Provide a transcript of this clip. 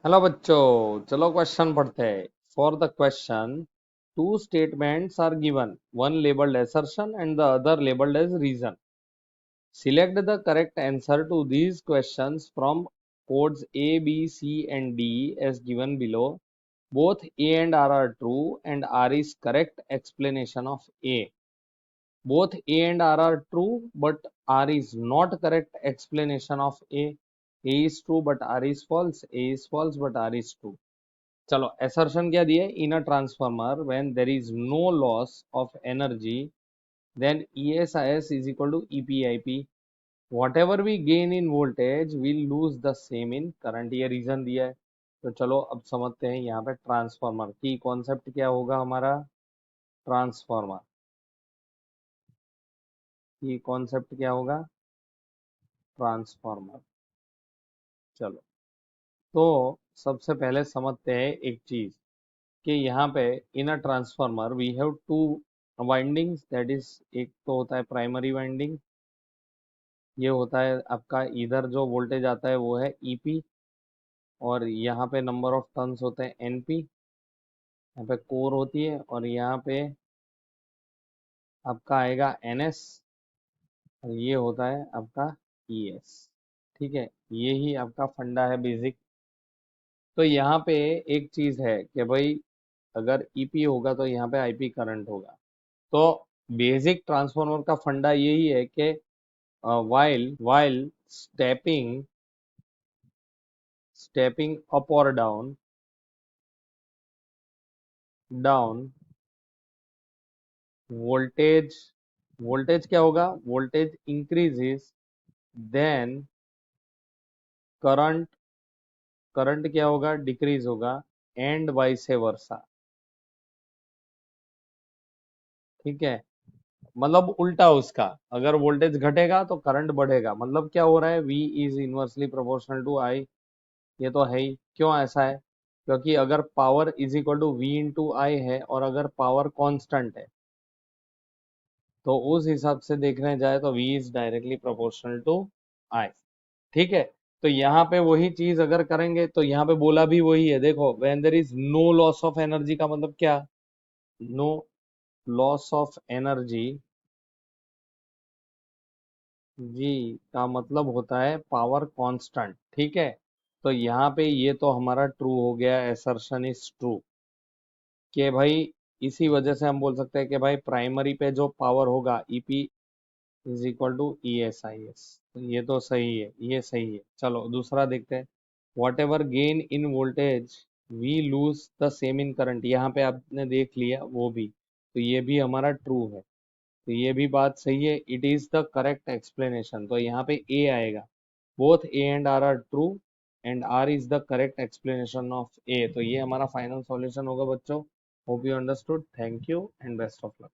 Hello बच्चों, चलो question पढ़ते हैं। For the question, two statements are given, one labelled assertion and the other labeled as reason. Select the correct answer to these questions from codes A, B, C and D as given below. Both A and R are true and R is correct explanation of A. Both A and R are true, but R is not correct explanation of A. A is true, but R is false. A is false, but R is true. चलो assertion क्या दिया है? In a transformer, when there is no loss of energy, then ESIS is equal to EPIP. Whatever we gain in voltage, we'll lose the same in current. ये reason दिया है। तो चलो अब समझते हैं यहाँ पे ट्रांसफार्मर की कॉन्सेप्ट क्या होगा। हमारा ट्रांसफार्मर की कॉन्सेप्ट क्या होगा? ट्रांसफार्मर। चलो, तो सबसे पहले समझते हैं एक चीज कि यहाँ पे in a transformer we have two windings, that is एक तो होता है प्राइमरी वाइंडिंग। ये होता है आपका इधर जो वोल्टेज आता है वो है ईपी, और यहाँ पे नंबर ऑफ टर्न्स होते हैं एनपी। यहाँ पे कोर होती है और यहाँ पे आपका आएगा एनएस, और ये होता है आपका ईएस। ठीक है, ये ही आपका फंडा है बेसिक। तो यहाँ पे एक चीज है कि भाई अगर ईपी होगा तो यहाँ पे आईपी करंट होगा। तो बेसिक ट्रांसफार्मर का फंडा यही है कि while stepping up or down voltage, voltage क्या होगा? voltage increases, then current, current क्या होगा? decrease होगा, and vice versa। ठीक है, मतलब उल्टा उसका, अगर वोल्टेज घटेगा तो करंट बढ़ेगा। मतलब क्या हो रहा है? V is inversely proportional to I। ये तो है ही। क्यों ऐसा है? क्योंकि अगर power is equal to V into I है और अगर पावर कांस्टेंट है तो उस हिसाब से देखने जाए तो V is directly proportional to I। ठीक है, तो यहाँ पे वही चीज अगर करेंगे तो यहाँ पे बोला भी वही है। देखो, when there is no loss of energy का मतलब क्या? नो लॉस ऑफ एनर्जी, जी, का मतलब होता है पावर कांस्टेंट। ठीक है, तो यहाँ पे ये तो हमारा ट्रू हो गया, एसर्शन इज ट्रू। कि भाई इसी वजह से हम बोल सकते हैं कि भाई प्राइमरी पे जो पावर होगा EP is equal to E S I S. ये तो सही है, ये सही है। चलो दूसरा देखते हैं। Whatever gain in voltage we lose the same in current. यहाँ पे आपने देख लिया वो भी, तो ये भी हमारा ट्रू है। तो ये भी बात सही है, it is the correct explanation. तो यहाँ पे ए आएगा। Both A and R true and R is the correct explanation of A. तो ये हमारा फाइनल सॉल्यूशन होगा बच्चों। Hope you understood. Thank you and best of luck.